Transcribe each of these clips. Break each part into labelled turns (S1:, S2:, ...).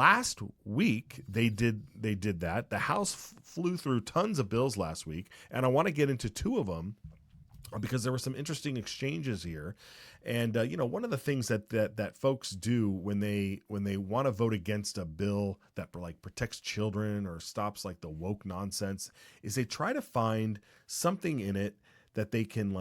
S1: Last week they did that. The House flew through tons of bills last week, and I want to get into two of them because there were some interesting exchanges here. And one of the things that folks do when they want to vote against a bill that like protects children or stops like the woke nonsense is they try to find something in it that they can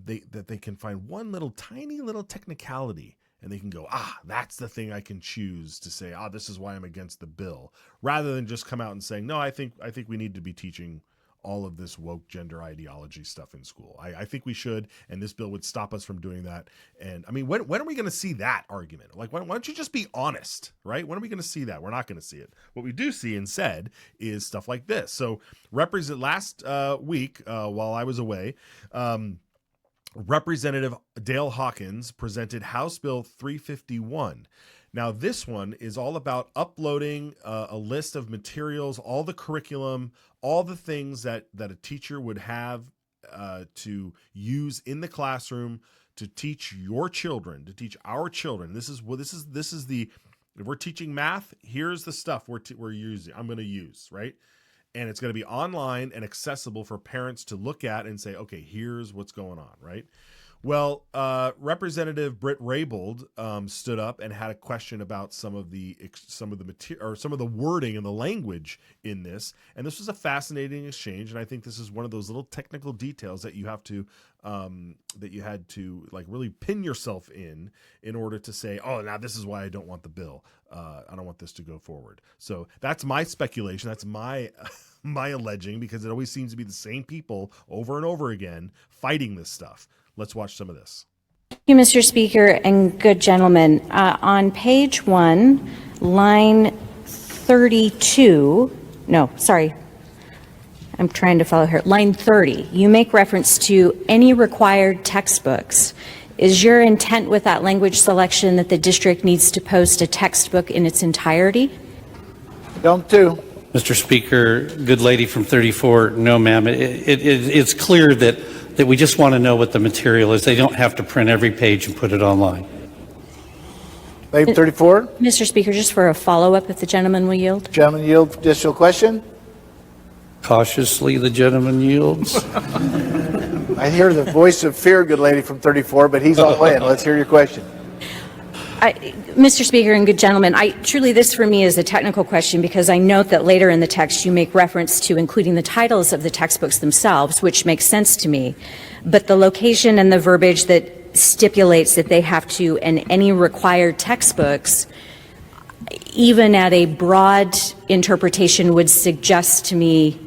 S1: they can find one little tiny little technicality, and they can go, that's the thing I can choose to say, this is why I'm against the bill, rather than just come out and saying, no, I think we need to be teaching all of this woke gender ideology stuff in school. I think we should, and this bill would stop us from doing that. And I mean, when are we going to see that argument? Like, why don't you just be honest, right? When are we going to see that? We're not going to see it. What we do see instead is stuff like this. So last week, while I was away, Representative Dale Hawkins presented House Bill 351. Now, this one is all about uploading a list of materials, all the curriculum, all the things that a teacher would have to use in the classroom to teach your children, to teach our children. This is the, if we're teaching math, here's the stuff we're using. I'm going to use, right? And it's going to be online and accessible for parents to look at and say, okay, here's what's going on, right? Well, Representative Britt Raybould stood up and had a question about some of the material or some of the wording and the language in this, and this was a fascinating exchange. And I think this is one of those little technical details that you have to that you had to like really pin yourself in order to say, now this is why I don't want the bill. I don't want this to go forward. So that's my speculation. That's my my alleging, because it always seems to be the same people over and over again fighting this stuff. Let's watch some of this.
S2: Thank you, Mr. Speaker, and good gentlemen. On page 1, line 32, no, sorry, I'm trying to follow here. Line 30, you make reference to any required textbooks. Is your intent with that language selection that the district needs to post a textbook in its entirety?
S3: Don't do.
S4: Mr. Speaker, good lady from 34, no, ma'am. It's clear that we just want to know what the material is. They don't have to print every page and put it online.
S3: Lady 34.
S2: Mr. Speaker, just for a follow-up, if the gentleman will yield.
S3: Gentleman yield for additional question.
S4: Cautiously, the gentleman yields.
S3: I hear the voice of fear, good lady from 34, but he's all in. Let's hear your question.
S2: Mr. Speaker and good gentlemen, truly this for me is a technical question, because I note that later in the text you make reference to including the titles of the textbooks themselves, which makes sense to me, but the location and the verbiage that stipulates that they have to, and any required textbooks, even at a broad interpretation, would suggest to me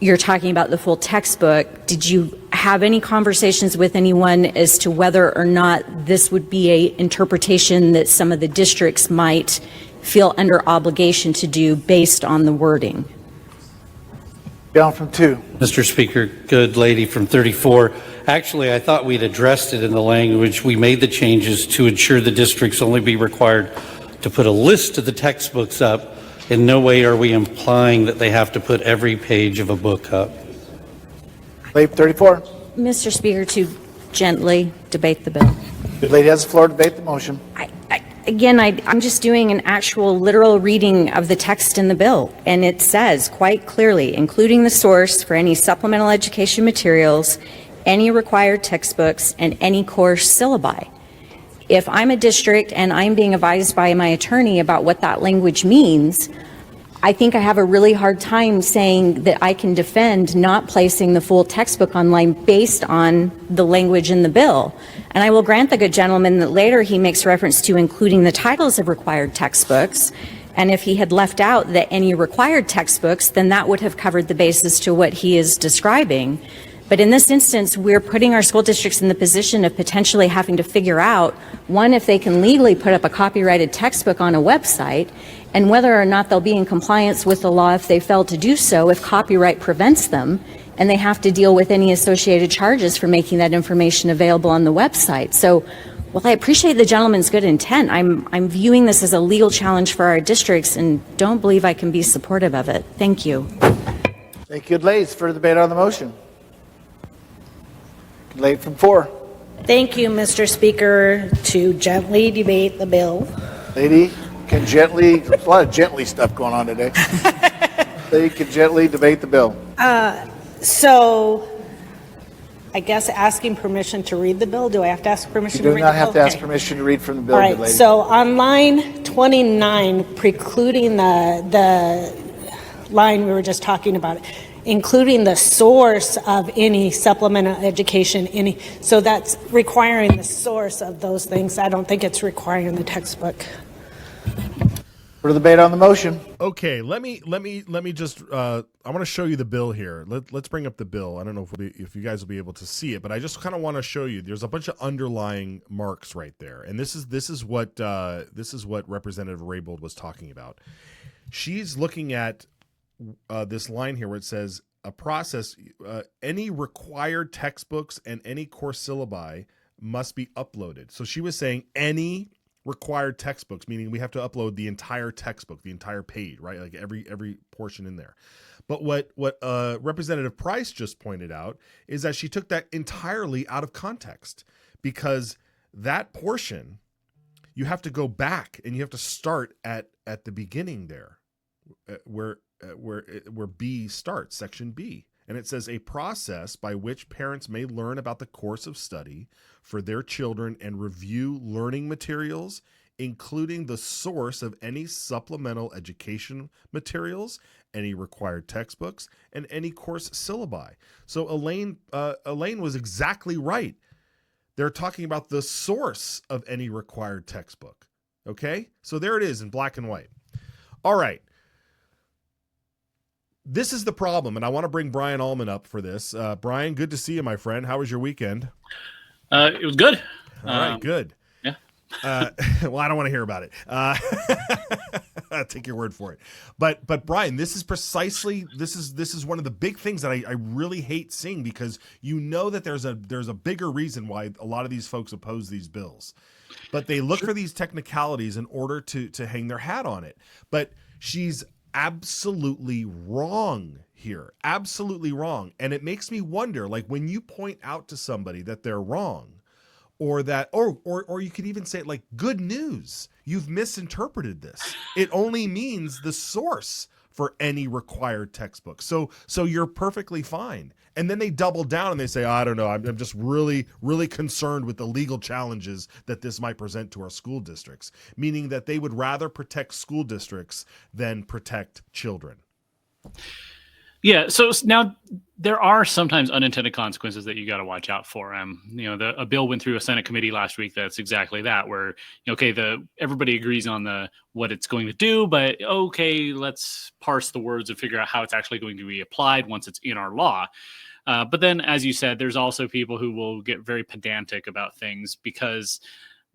S2: you're talking about the full textbook. Did you have any conversations with anyone as to whether or not this would be a interpretation that some of the districts might feel under obligation to do based on the wording?
S3: Down from 2.
S4: Mr. Speaker, good lady from 34. Actually, I thought we'd addressed it in the language. We made the changes to ensure the districts only be required to put a list of the textbooks up. In no way are we implying that they have to put every page of a book up.
S3: Lady 34.
S2: Mr. Speaker, to gently debate the bill.
S3: Good lady has the floor to debate the motion.
S2: I'm just doing an actual literal reading of the text in the bill, and it says quite clearly, including the source for any supplemental education materials, any required textbooks, and any course syllabi. If I'm a district and I'm being advised by my attorney about what that language means, I think I have a really hard time saying that I can defend not placing the full textbook online based on the language in the bill. And I will grant the good gentleman that later he makes reference to including the titles of required textbooks. And if he had left out that any required textbooks, then that would have covered the basis to what he is describing. But in this instance, we're putting our school districts in the position of potentially having to figure out, one, if they can legally put up a copyrighted textbook on a website, and whether or not they'll be in compliance with the law if they fail to do so, if copyright prevents them, and they have to deal with any associated charges for making that information available on the website. So, while I appreciate the gentleman's good intent, I'm viewing this as a legal challenge for our districts and don't believe I can be supportive of it. Thank you.
S3: Thank you, ladies. Further debate on the motion. Lady from 4.
S5: Thank you, Mr. Speaker, to gently debate the bill.
S3: Lady. can gently, there's a lot of gently stuff going on today. They can gently debate the bill.
S5: So I guess asking permission to read the bill. Do I have to ask permission
S3: You
S5: to
S3: do
S5: read
S3: not
S5: the
S3: have
S5: bill?
S3: to ask
S5: Okay.
S3: permission to read from the bill,
S5: All
S3: good
S5: right,
S3: lady.
S5: so on line 29, precluding the line we were just talking about, including the source of any supplemental education, so that's requiring the source of those things. I don't think it's requiring the textbook.
S3: For the debate on the motion.
S1: Okay, let me just I want to show you the bill here. Let's bring up the bill. I don't know if you guys will be able to see it, but I just kind of want to show you. There's a bunch of underlying marks right there, and this is what Representative Raybould was talking about. She's looking at this line here where it says a process. Any required textbooks and any course syllabi must be uploaded. So she was saying any required textbooks, meaning we have to upload the entire textbook, the entire page, right? Like every portion in there. But what Representative Price just pointed out is that she took that entirely out of context, because that portion, you have to go back and you have to start at the beginning there, where B starts, section B. And it says a process by which parents may learn about the course of study for their children and review learning materials, including the source of any supplemental education materials, any required textbooks, and any course syllabi. So Elaine was exactly right. They're talking about the source of any required textbook. Okay? So there it is in black and white. All right. This is the problem, and I want to bring Brian Allman up for this. Brian, good to see you, my friend. How was your weekend?
S6: It was good.
S1: All right, good.
S6: Yeah.
S1: Well, I don't want to hear about it. I'll take your word for it. But Brian, this is precisely this is one of the big things that I really hate seeing, because you know that there's a bigger reason why a lot of these folks oppose these bills, but they look for these technicalities in order to hang their hat on it. But she's absolutely wrong here. Absolutely wrong. And it makes me wonder, like, when you point out to somebody that they're wrong, or that, or you could even say, like, good news, you've misinterpreted this. It only means the source for any required textbook. So you're perfectly fine. And then they double down and they say, I don't know, I'm just really, really concerned with the legal challenges that this might present to our school districts, meaning that they would rather protect school districts than protect children.
S6: Yeah. So now there are sometimes unintended consequences that you got to watch out for. A bill went through a Senate committee last week that's exactly that, where, everybody agrees on what it's going to do, but okay, let's parse the words and figure out how it's actually going to be applied once it's in our law. But then, as you said, there's also people who will get very pedantic about things because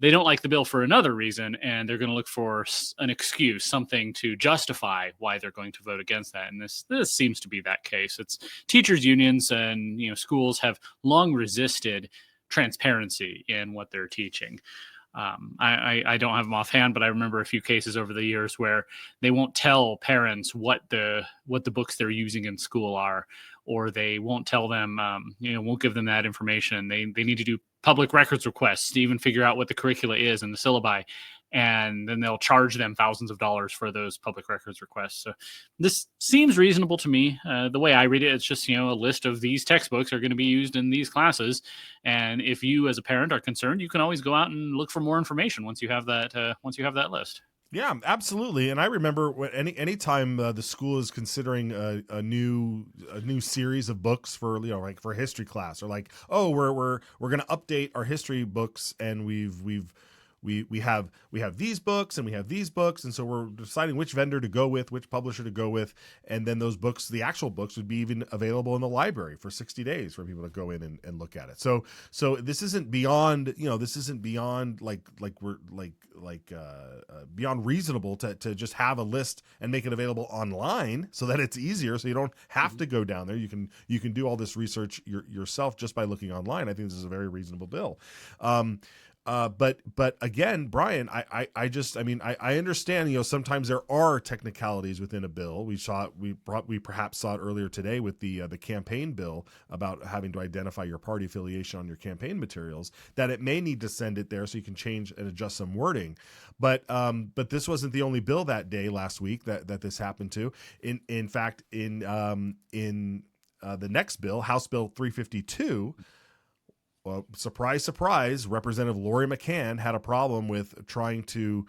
S6: they don't like the bill for another reason, and they're going to look for an excuse, something to justify why they're going to vote against that. And this seems to be that case. It's teachers' unions and schools have long resisted transparency in what they're teaching. I don't have them offhand, but I remember a few cases over the years where they won't tell parents what the books they're using in school are, or they won't tell them, won't give them that information. They need to do public records requests to even figure out what the curricula is and the syllabi, and then they'll charge them thousands of dollars for those public records requests. So this seems reasonable to me. The way I read it, it's just, a list of these textbooks are going to be used in these classes. And if you as a parent are concerned, you can always go out and look for more information once you have that list.
S1: Yeah, absolutely. And I remember when anytime the school is considering a new series of books for like for history class, or like, oh, we're going to update our history books, and we have these books and we have these books, and so we're deciding which vendor to go with, which publisher to go with, and then those books, the actual books, would be even available in the library for 60 days for people to go in and look at it. So this isn't beyond beyond reasonable to just have a list and make it available online so that it's easier, so you don't have to go down there. You can do all this research yourself just by looking online. I think this is a very reasonable bill. But again, Brian, I understand, sometimes there are technicalities within a bill. We perhaps saw it earlier today with the campaign bill about having to identify your party affiliation on your campaign materials, that it may need to send it there so you can change and adjust some wording. But this wasn't the only bill that day last week that this happened to. In fact, in the next bill, House Bill 352, well, surprise, surprise, Representative Lori McCann had a problem with trying to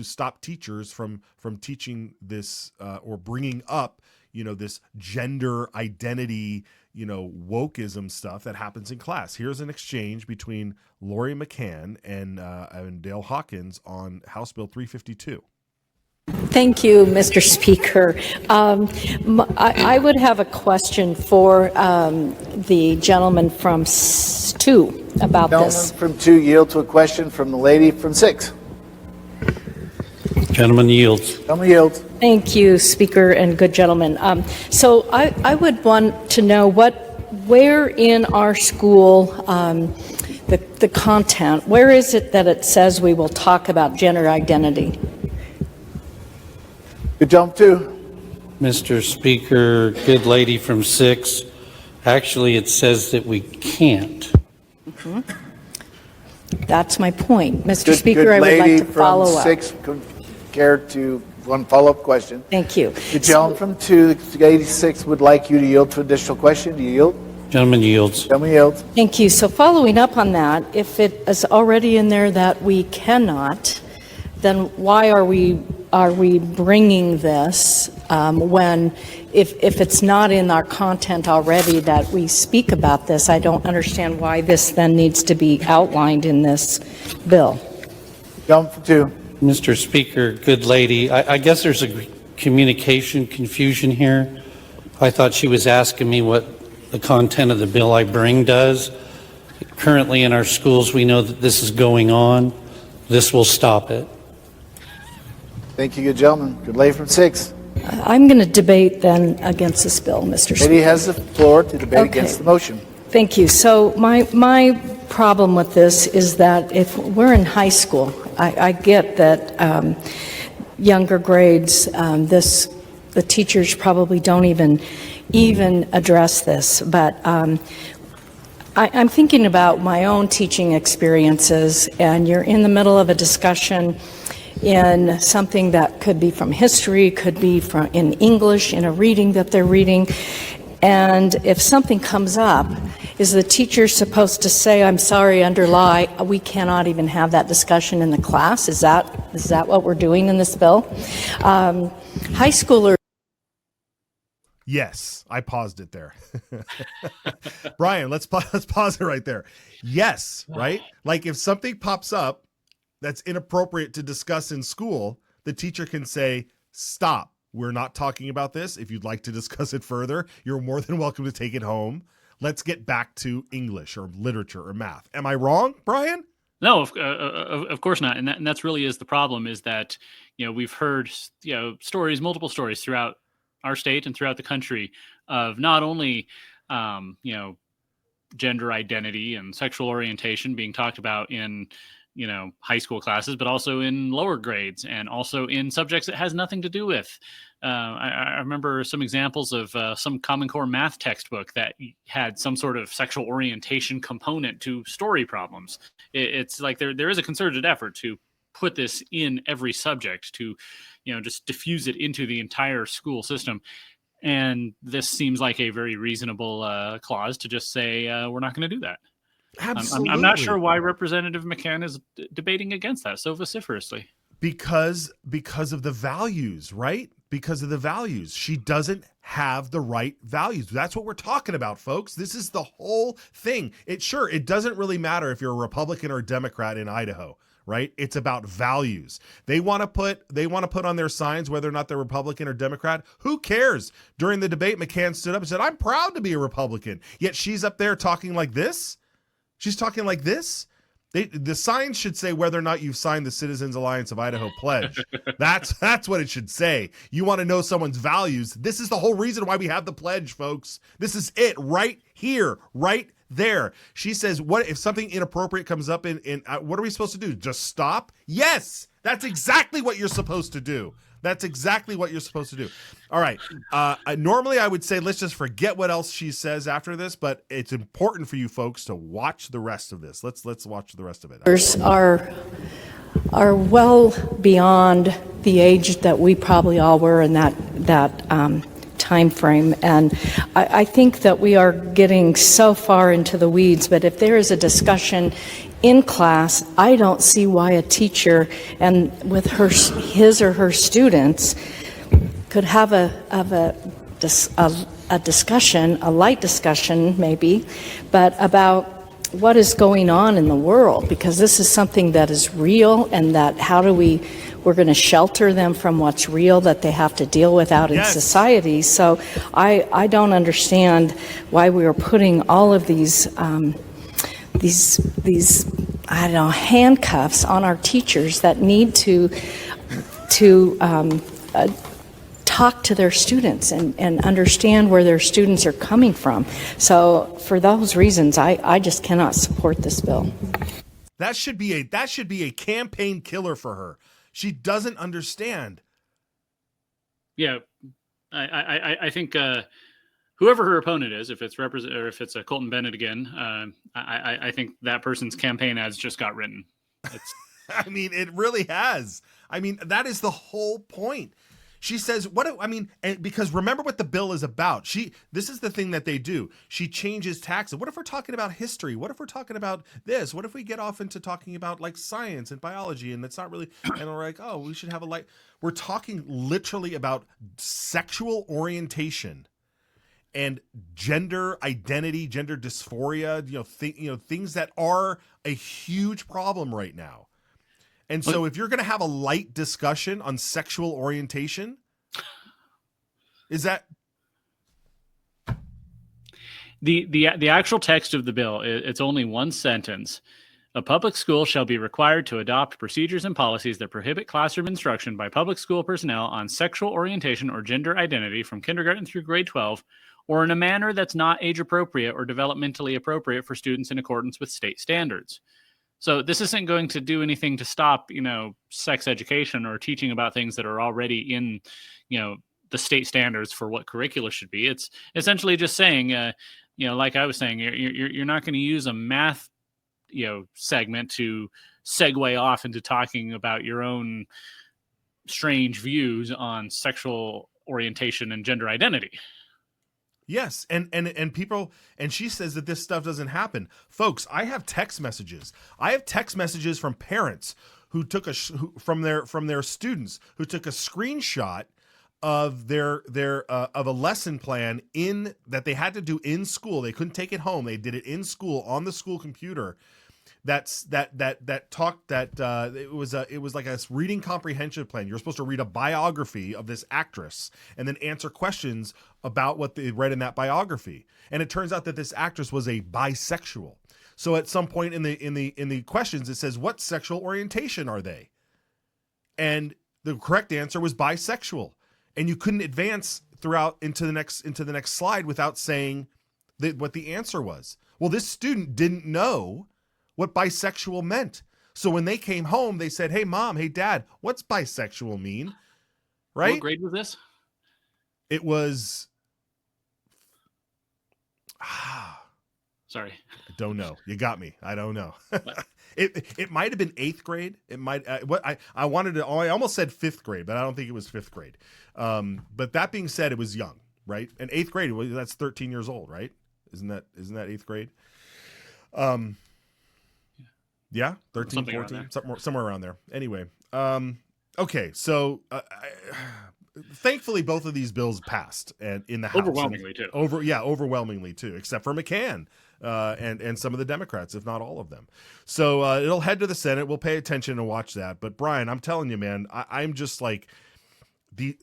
S1: stop teachers from teaching this or bringing up, this gender identity, wokeism stuff that happens in class. Here's an exchange between Lori McCann and Dale Hawkins on House Bill 352.
S7: Thank you, Mr. Speaker. I would have a question for the gentleman from 2 about this.
S3: Gentleman from 2 yield to a question from the lady from 6.
S4: Gentleman yields.
S3: Gentleman yields.
S7: Thank you, Speaker, and good gentleman. So I would want to know where in our school, the content, where is it that it says we will talk about gender identity?
S3: Good jump, 2.
S4: Mr. Speaker, good lady from 6, actually it says that we can't.
S7: Mm-hmm. That's my point. Mr. Speaker, I would like to follow up.
S3: Good lady from 6, care to one follow-up question.
S7: Thank you.
S3: The gentleman from 2, the lady 6 would like you to yield to additional question. Do you yield?
S4: Gentleman yields.
S3: Gentleman yields.
S7: Thank you. So following up on that, if it is already in there that we cannot, then why are we bringing this when if it's not in our content already that we speak about this? I don't understand why this then needs to be outlined in this bill.
S3: Jump for 2.
S4: Mr. Speaker, good lady, I guess there's a communication confusion here. I thought she was asking me what the content of the bill I bring does. Currently in our schools, we know that this is going on. This will stop it.
S3: Thank you, good gentleman. Good lady from 6.
S7: I'm going to debate then against this bill, Mr. Speaker.
S3: Lady has the floor to debate
S7: Okay.
S3: against the motion.
S7: Thank you. So my problem with this is that if we're in high school, I get that younger grades, the teachers probably don't even address this, but I'm thinking about my own teaching experiences, and you're in the middle of a discussion in something that could be from history, could be from in English, in a reading that they're reading. And if something comes up, is the teacher supposed to say, I'm sorry, under law, we cannot even have that discussion in the class? Is that what we're doing in this bill? High schoolers.
S1: Yes, I paused it there. Brian, let's pause it right there. Yes, right? Like if something pops up that's inappropriate to discuss in school, the teacher can say, stop. We're not talking about this. If you'd like to discuss it further, you're more than welcome to take it home. Let's get back to English or literature or math. Am I wrong, Brian?
S6: No, of course not. And that's really is the problem, is that, we've heard, stories, multiple stories throughout our state and throughout the country of not only, gender identity and sexual orientation being talked about in, high school classes, but also in lower grades and also in subjects that has nothing to do with. I remember some examples of some Common Core math textbook that had some sort of sexual orientation component to story problems. It's like there is a concerted effort to put this in every subject to, just diffuse it into the entire school system. And this seems like a very reasonable clause to just say, we're not going to do that.
S1: Absolutely.
S6: I'm not sure why Representative McCann is debating against that so vociferously.
S1: Because of the values, right? Because of the values. She doesn't have the right values. That's what we're talking about, folks. This is the whole thing. It doesn't really matter if you're a Republican or a Democrat in Idaho, right? It's about values. They want to put on their signs whether or not they're Republican or Democrat. Who cares? During the debate, McCann stood up and said, I'm proud to be a Republican. Yet she's up there talking like this. She's talking like this. The sign should say whether or not you've signed the Citizens Alliance of Idaho pledge. That's what it should say. You want to know someone's values. This is the whole reason why we have the pledge, folks. This is it right here, right there. She says, what if something inappropriate comes up in what are we supposed to do? Just stop? Yes, that's exactly what you're supposed to do. That's exactly what you're supposed to do. All right. Normally I would say let's just forget what else she says after this, but it's important for you folks to watch the rest of this. Let's watch the rest of it.
S7: Are well beyond the age that we probably all were in that time frame, and I think that we are getting so far into the weeds. But if there is a discussion in class, I don't see why a teacher and with his or her students could have a discussion, a light discussion maybe, but about what is going on in the world, because this is something that is real, and that we're going to shelter them from what's real that they have to deal with out in society. So I don't understand why we are putting all of these I don't know, handcuffs on our teachers that need to talk to their students and understand where their students are coming from. So for those reasons, I just cannot support this bill.
S1: That should be a campaign killer for her. She doesn't understand.
S6: Yeah, I think whoever her opponent is, if it's a Colton Bennett again, I think that person's campaign ads just got written.
S1: I mean, it really has. I mean, that is the whole point. She says, because remember what the bill is about. This is the thing that they do. She changes taxes. What if we're talking about history? What if we're talking about this? What if we get off into talking about like science and biology, and it's not really, and we're like, oh, we should have we're talking literally about sexual orientation and gender identity, gender dysphoria, things that are a huge problem right now. And so if you're going to have a light discussion on sexual orientation, is that
S6: the actual text of the bill? It's only one sentence. A public school shall be required to adopt procedures and policies that prohibit classroom instruction by public school personnel on sexual orientation or gender identity from kindergarten through grade 12, or in a manner that's not age appropriate or developmentally appropriate for students in accordance with state standards. So this isn't going to do anything to stop, sex education or teaching about things that are already in, the state standards for what curricula should be. It's essentially just saying, like I was saying, you're not going to use a math, segment to segue off into talking about your own strange views on sexual orientation and gender identity.
S1: Yes, and people, and she says that this stuff doesn't happen. Folks, I have text messages. I have text messages from parents who took from their students who took a screenshot of their of a lesson plan that they had to do in school. They couldn't take it home. They did it in school on the school computer. It was like a reading comprehension plan. You're supposed to read a biography of this actress and then answer questions about what they read in that biography. And it turns out that this actress was a bisexual. So at some point in the questions, it says, what sexual orientation are they? And the correct answer was bisexual. And you couldn't advance throughout into the next slide without saying what the answer was. Well, this student didn't know what bisexual meant. So when they came home, they said, hey, Mom, hey, Dad, what's bisexual mean? Right?
S6: What grade was this?
S1: It was...
S6: Sorry.
S1: I don't know. You got me. I don't know. It might have been 8th grade. It might... I almost said 5th grade, but I don't think it was 5th grade. But that being said, it was young, right? And 8th grade, that's 13 years old, right? Isn't that 8th grade? Yeah, 13, 14, somewhere around there. Anyway, okay, so thankfully both of these bills passed and in the House. Overwhelmingly too, except for McCann and some of the Democrats, if not all of them. So it'll head to the Senate. We'll pay attention and watch that. But Brian, I'm telling you, man, I'm just like, you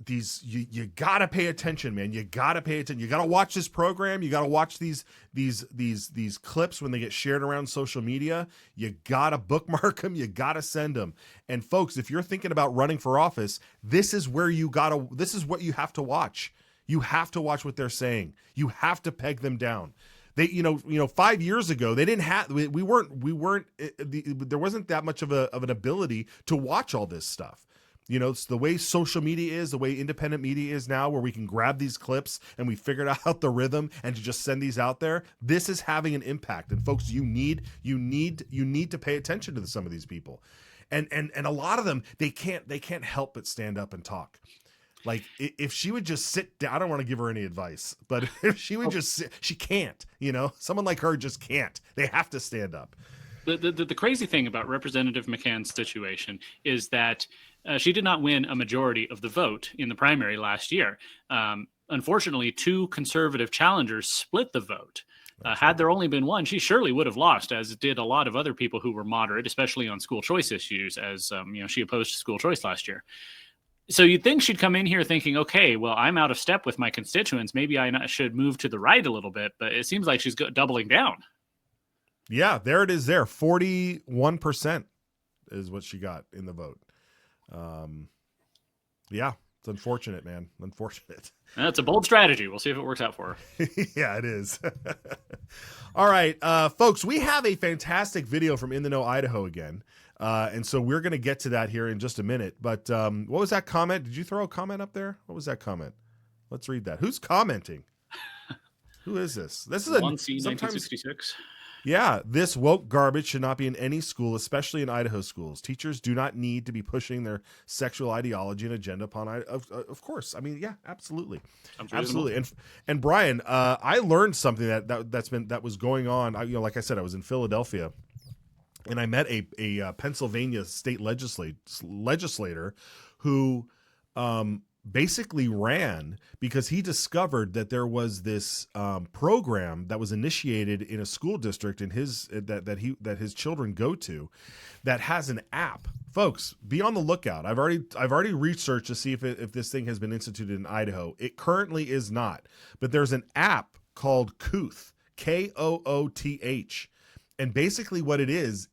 S1: gotta pay attention, man. You gotta pay attention. You gotta watch this program. You gotta watch these clips when they get shared around social media. You gotta bookmark them. You gotta send them. And folks, if you're thinking about running for office, this is what you have to watch. You have to watch what they're saying. You have to peg them down. They 5 years ago they didn't have we weren't there wasn't that much of an ability to watch all this stuff. It's the way social media is, the way independent media is now, where we can grab these clips and we figured out the rhythm and to just send these out there. This is having an impact, and folks, you need to pay attention to some of these people, and a lot of them they can't help but stand up and talk. Like if she would just sit down, I don't want to give her any advice, but if she would just sit, she can't. Someone like her just can't. They have to stand up.
S6: The crazy thing about Representative McCann's situation is that she did not win a majority of the vote in the primary last year. Unfortunately, 2 conservative challengers split the vote. Had there only been one, she surely would have lost, as did a lot of other people who were moderate, especially on school choice issues, as she opposed school choice last year. So you'd think she'd come in here thinking, okay, well, I'm out of step with my constituents. Maybe I should move to the right a little bit, but it seems like she's doubling down.
S1: Yeah, there it is there. 41% is what she got in the vote. Yeah, it's unfortunate, man. Unfortunate.
S6: That's a bold strategy. We'll see if it works out for her.
S1: Yeah, it is. All right, folks, we have a fantastic video from In the Know, Idaho again. And so we're going to get to that here in just a minute. But what was that comment? Did you throw a comment up there? What was that comment? Let's read that. Who's commenting? Who is this? This is
S6: 1966.
S1: Yeah, this woke garbage should not be in any school, especially in Idaho schools. Teachers do not need to be pushing their sexual ideology and agenda upon, of course. I mean, yeah, absolutely. Absolutely. And Brian, I learned something that was going on. Like I said, I was in Philadelphia, and I met a Pennsylvania state legislator who basically ran because he discovered that there was this program that was initiated in a school district in that his children go to, that has an app. Folks, be on the lookout. I've already researched to see if this thing has been instituted in Idaho. It currently is not, but there's an app called Kooth, Kooth. And basically what it is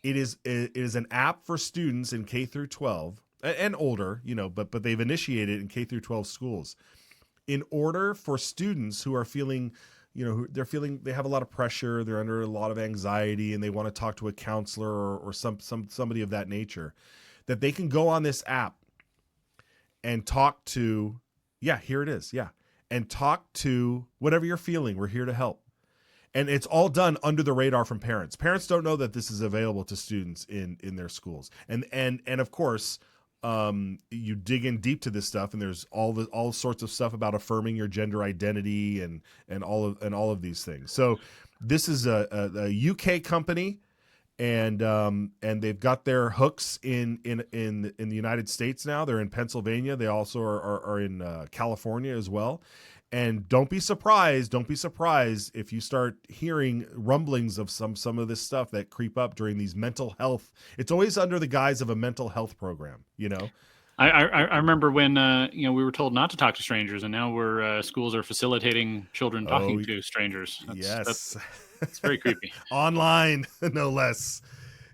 S1: an app for students in K through 12 and older, but they've initiated in K through 12 schools in order for students who are feeling, they have a lot of pressure, they're under a lot of anxiety, and they want to talk to a counselor or somebody of that nature, that they can go on this app and talk to, here it is. Yeah. And talk to whatever you're feeling. We're here to help. And it's all done under the radar from parents. Parents don't know that this is available to students in their schools. And of course, you dig in deep to this stuff, and there's all sorts of stuff about affirming your gender identity and all of these things. So this is a UK company, and they've got their hooks in the United States now. They're in Pennsylvania. They also are in California as well. And don't be surprised if you start hearing rumblings of some of this stuff that creep up during these mental health. It's always under the guise of a mental health program,
S6: I remember when we were told not to talk to strangers, and now schools are facilitating children talking to strangers. That's very creepy. Online, no less.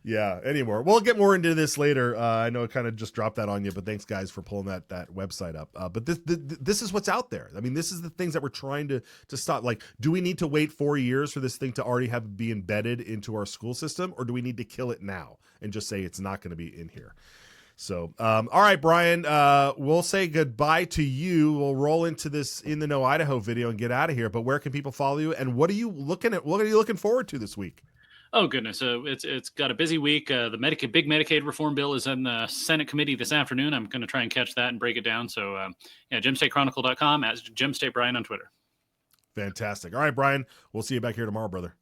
S1: Yeah. Anymore. We'll get more into this later. I know I kind of just dropped that on you, but thanks guys for pulling that website up. But this is what's out there. I mean, this is the things that we're trying to stop. Like, do we need to wait 4 years for this thing to already be embedded into our school system, or do we need to kill it now and just say it's not going to be in here? So, all right, Brian, we'll say goodbye to you. We'll roll into this In the Know Idaho video and get out of here. But where can people follow you, and what are you looking forward to this week?
S6: Oh, goodness. It's got a busy week. The big Medicaid reform bill is in the Senate committee this afternoon. I'm going to try and catch that and break it down. So, GemStateChronicle.com, @GemStateBrian on Twitter.
S1: Fantastic. All right, Brian, we'll see you back here tomorrow, brother.